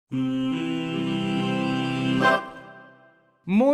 Muy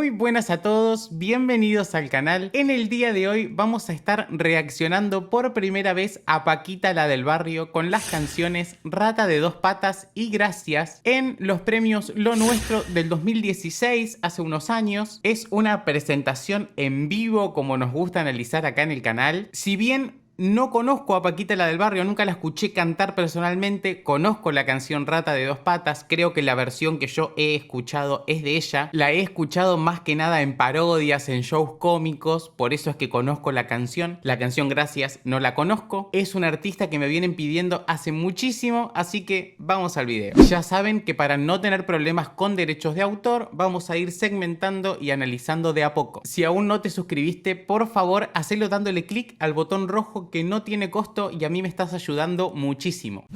buenas a todos, bienvenidos al canal. En el día de hoy vamos a estar reaccionando por primera vez a Paquita la del barrio con las canciones Rata de dos patas y Gracias en los premios Lo Nuestro del 2016, hace unos años. Es una presentación en vivo como nos gusta analizar acá en el canal. Si bien no conozco a Paquita la del barrio, nunca la escuché cantar personalmente, conozco la canción Rata de dos patas, creo que la versión que yo he escuchado es de ella, la he escuchado más que nada en parodias, en shows cómicos, por eso es que conozco la canción Gracias no la conozco, es una artista que me vienen pidiendo hace muchísimo, así que vamos al video. Ya saben que para no tener problemas con derechos de autor, vamos a ir segmentando y analizando de a poco. Si aún no te suscribiste, por favor, hacelo dándole clic al botón rojo que no tiene costo y a mí me estás ayudando muchísimo.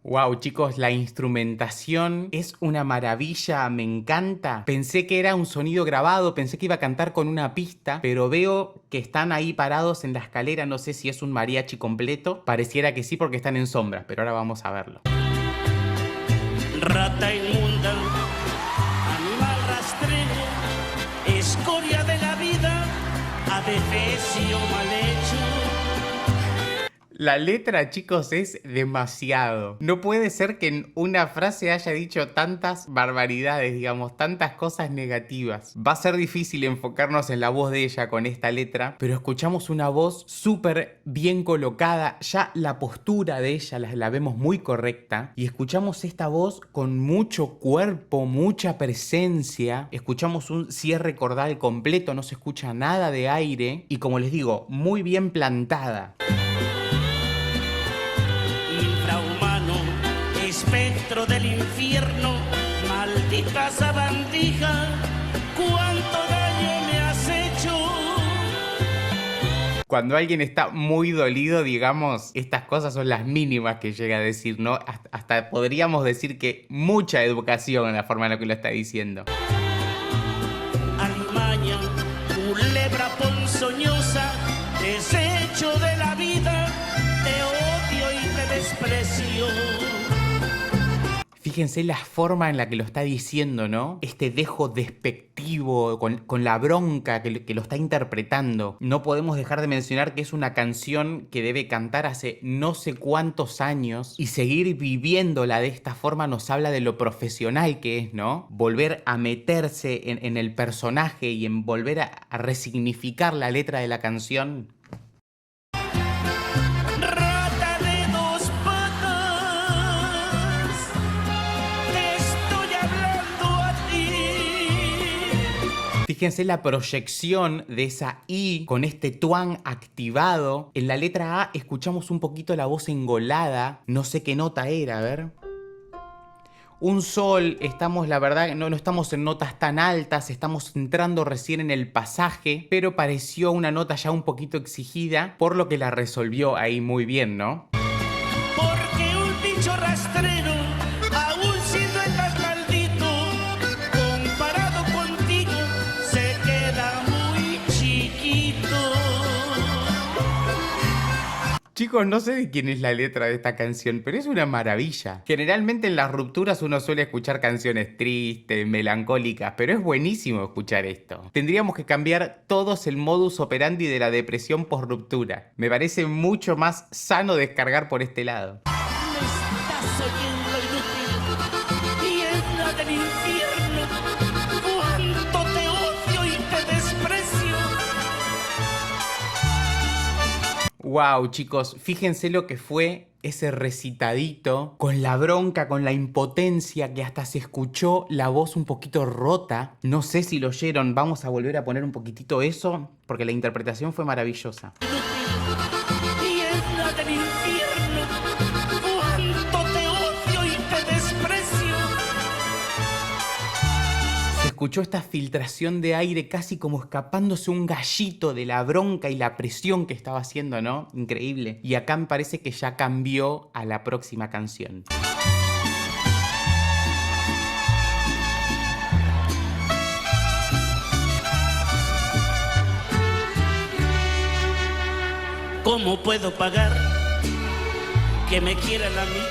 Wow, chicos, la instrumentación es una maravilla, me encanta. Pensé que era un sonido grabado, pensé que iba a cantar con una pista, pero veo que están ahí parados en la escalera, no sé si es un mariachi completo. Pareciera que sí porque están en sombra, pero ahora vamos a verlo. Rata inmunda, animal rastrero, escoria de la vida, adefesio mal hecho. La letra, chicos, es demasiado. No puede ser que en una frase haya dicho tantas barbaridades, digamos, tantas cosas negativas. Va a ser difícil enfocarnos en la voz de ella con esta letra, pero escuchamos una voz súper bien colocada. Ya la postura de ella la vemos muy correcta. Y escuchamos esta voz con mucho cuerpo, mucha presencia. Escuchamos un cierre cordal completo, no se escucha nada de aire. Y como les digo, muy bien plantada. Espectro del infierno, maldita sabandija, cuánto daño me has hecho. Cuando alguien está muy dolido, digamos, estas cosas son las mínimas que llega a decir, ¿no? Hasta podríamos decir que mucha educación en la forma en la que lo está diciendo. Alimaña, culebra ponzoñosa, desecho de la vida, te odio y te desprecio. Fíjense la forma en la que lo está diciendo, ¿no? Este dejo despectivo, con la bronca que lo está interpretando. No podemos dejar de mencionar que es una canción que debe cantar hace no sé cuántos años y seguir viviéndola de esta forma nos habla de lo profesional que es, ¿no? Volver a meterse en el personaje y en volver a resignificar la letra de la canción. Fíjense la proyección de esa I con este tuang activado. En la letra A escuchamos un poquito la voz engolada. No sé qué nota era, a ver. Un sol, estamos, la verdad, no estamos en notas tan altas, estamos entrando recién en el pasaje, pero pareció una nota ya un poquito exigida, por lo que la resolvió ahí muy bien, ¿no? Porque un bicho rastrero, aún siendo el más maldito, comparado contigo, se queda muy chiquito. Chicos, no sé de quién es la letra de esta canción, pero es una maravilla. Generalmente en las rupturas uno suele escuchar canciones tristes, melancólicas, pero es buenísimo escuchar esto. Tendríamos que cambiar todos el modus operandi de la depresión post ruptura. Me parece mucho más sano descargar por este lado. Me estás oyendo, inútil, y es la del infierno, cuánto te odio y te desprecio. Wow, chicos, fíjense lo que fue ese recitadito, con la bronca, con la impotencia, que hasta se escuchó la voz un poquito rota. No sé si lo oyeron, vamos a volver a poner un poquitito eso, porque la interpretación fue maravillosa. Y es la del infierno, cuánto te odio y te desprecio. escuchó esta filtración de aire casi como escapándose un gallito de la bronca y la presión que estaba haciendo, ¿no? Increíble. Y acá me parece que ya cambió a la próxima canción. ¿Cómo puedo pagar que me quieran a mí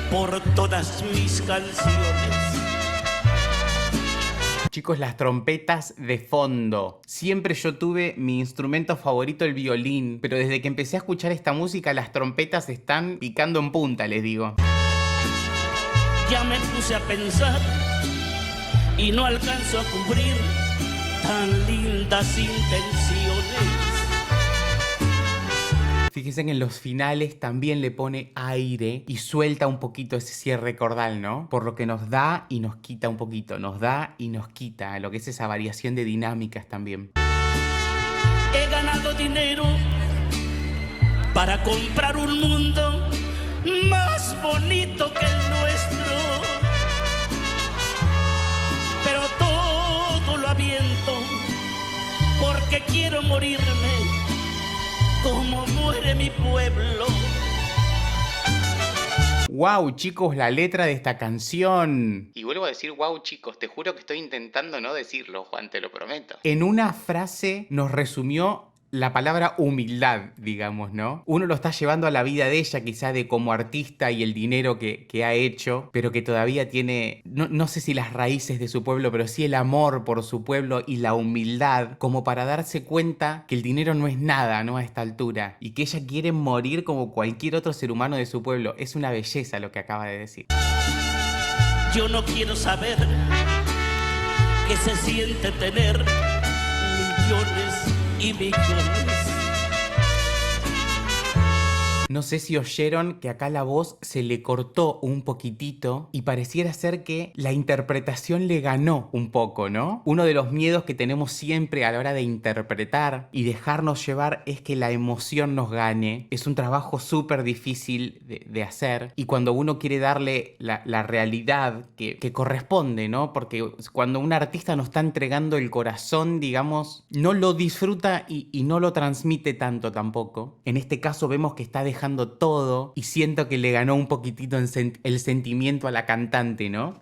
por todas mis canciones? Chicos, las trompetas de fondo. Siempre yo tuve mi instrumento favorito, el violín, pero desde que empecé a escuchar esta música, las trompetas están picando en punta, les digo. Ya me puse a pensar y no alcanzo a cubrir tan lindas intenciones. Fíjense que en los finales también le pone aire y suelta un poquito ese cierre cordal, ¿no? Por lo que nos da y nos quita un poquito, nos da y nos quita, lo que es esa variación de dinámicas también. He ganado dinero para comprar un mundo más bonito que el nuestro, pero todo lo aviento porque quiero morirme como muere mi pueblo. ¡Wow, chicos! La letra de esta canción. Y vuelvo a decir wow, chicos. Te juro que estoy intentando no decirlo, Juan, te lo prometo. En una frase nos resumió la palabra humildad, digamos, ¿no? Uno lo está llevando a la vida de ella, quizá de como artista y el dinero que ha hecho, pero que todavía tiene, no sé si las raíces de su pueblo, pero sí el amor por su pueblo y la humildad, como para darse cuenta que el dinero no es nada, ¿no? A esta altura, y que ella quiere morir como cualquier otro ser humano de su pueblo. Es una belleza lo que acaba de decir. Yo no quiero saber qué se siente tener millones y millones. No sé si oyeron que acá la voz se le cortó un poquitito y pareciera ser que la interpretación le ganó un poco, ¿no? Uno de los miedos que tenemos siempre a la hora de interpretar y dejarnos llevar es que la emoción nos gane. Es un trabajo súper difícil de hacer y cuando uno quiere darle la realidad que corresponde, ¿no? Porque cuando un artista nos está entregando el corazón, digamos, no lo disfruta y no lo transmite tanto tampoco. En este caso vemos que está dejando todo y siento que le ganó un poquitito el sentimiento a la cantante, ¿no?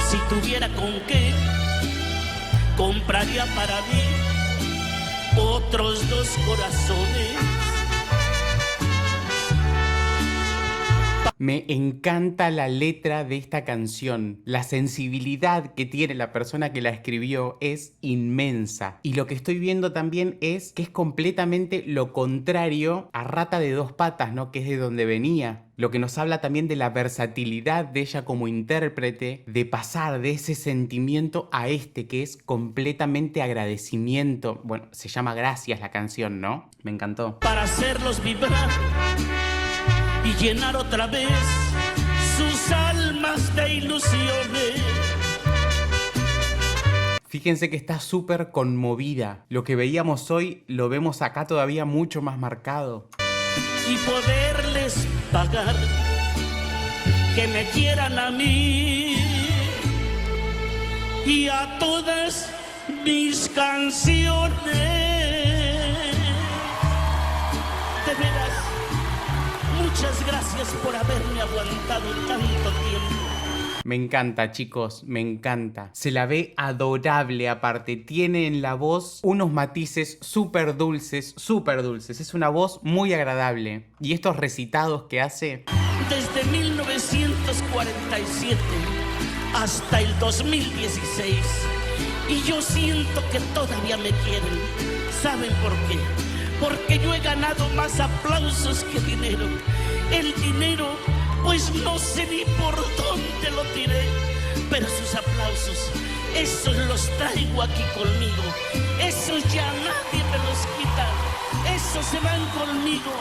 Si tuviera con qué, compraría para mí otros dos corazones. Me encanta la letra de esta canción. La sensibilidad que tiene la persona que la escribió es inmensa. Y lo que estoy viendo también es que es completamente lo contrario a Rata de Dos Patas, ¿no? Que es de donde venía. Lo que nos habla también de la versatilidad de ella como intérprete, de pasar de ese sentimiento a este, que es completamente agradecimiento. Bueno, se llama Gracias la canción, ¿no? Me encantó. Para hacerlos vibrar y llenar otra vez sus almas de ilusiones. Fíjense que está súper conmovida. Lo que veíamos hoy lo vemos acá todavía mucho más marcado. Y poderles pagar que me quieran a mí y a todas mis canciones. De veras, muchas gracias por haberme aguantado tanto tiempo. Me encanta, chicos, me encanta. Se la ve adorable aparte. Tiene en la voz unos matices súper dulces, súper dulces. Es una voz muy agradable. Y estos recitados que hace... Desde 1947 hasta el 2016. Y yo siento que todavía me quieren. ¿Saben por qué? Porque yo he ganado más aplausos que dinero. El dinero, pues no sé ni por dónde lo tiré, pero sus aplausos, esos los traigo aquí conmigo. Esos ya nadie me los quita. Esos se van conmigo.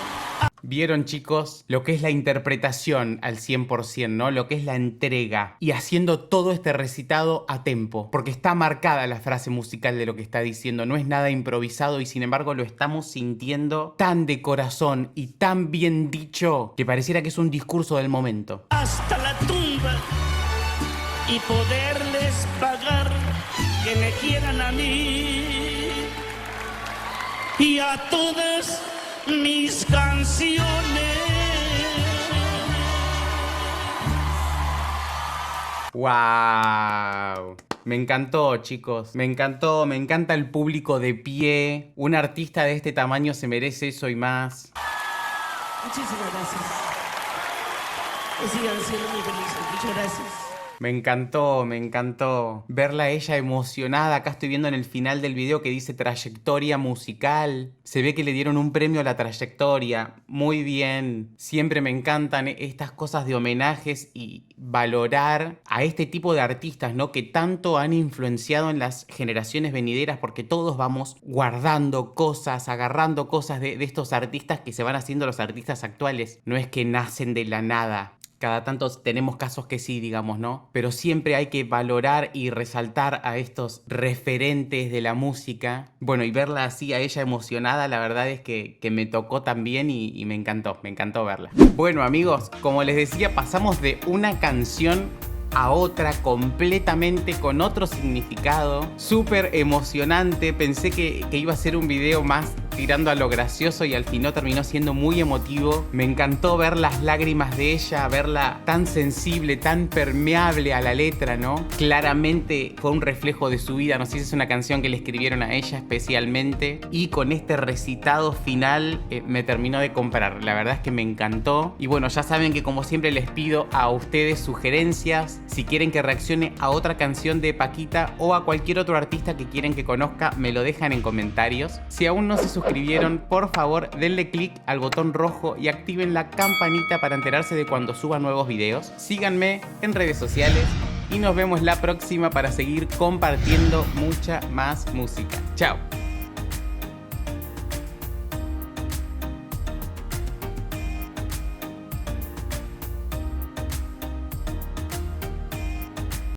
Vieron, chicos, lo que es la interpretación al 100%, ¿no? Lo que es la entrega y haciendo todo este recitado a tempo, porque está marcada la frase musical de lo que está diciendo, no es nada improvisado y sin embargo lo estamos sintiendo tan de corazón y tan bien dicho que pareciera que es un discurso del momento. Hasta la tumba y poderle es pagar que me quieran a mí y a todas mis canciones. ¡Wow! Me encantó, chicos. Me encantó, me encanta el público de pie. Un artista de este tamaño se merece eso y más. Muchísimas gracias. Que sigan siendo muy felices. Muchas gracias. Me encantó verla a ella emocionada. Acá estoy viendo en el final del video que dice trayectoria musical. Se ve que le dieron un premio a la trayectoria. Muy bien. Siempre me encantan estas cosas de homenajes y valorar a este tipo de artistas, ¿no? Que tanto han influenciado en las generaciones venideras, porque todos vamos guardando cosas, agarrando cosas de estos artistas que se van haciendo los artistas actuales. No es que nacen de la nada. Cada tanto tenemos casos que sí, digamos, ¿no? Pero siempre hay que valorar y resaltar a estos referentes de la música. Bueno, y verla así a ella emocionada, la verdad es que me tocó también y me encantó verla. Bueno, amigos, como les decía, pasamos de una canción a otra completamente con otro significado, súper emocionante. Pensé que iba a ser un video más tirando a lo gracioso y al final terminó siendo muy emotivo. Me encantó ver las lágrimas de ella, verla tan sensible, tan permeable a la letra, ¿no? Claramente fue un reflejo de su vida. No sé si es una canción que le escribieron a ella especialmente, y con este recitado final me terminó de comprar. La verdad es que me encantó. Y bueno, ya saben que como siempre les pido a ustedes sugerencias. Si quieren que reaccione a otra canción de Paquita o a cualquier otro artista que quieren que conozca, me lo dejan en comentarios. Si aún no se suscribieron, por favor denle click al botón rojo y activen la campanita para enterarse de cuando suba nuevos videos. Síganme en redes sociales y nos vemos la próxima para seguir compartiendo mucha más música. ¡Chao!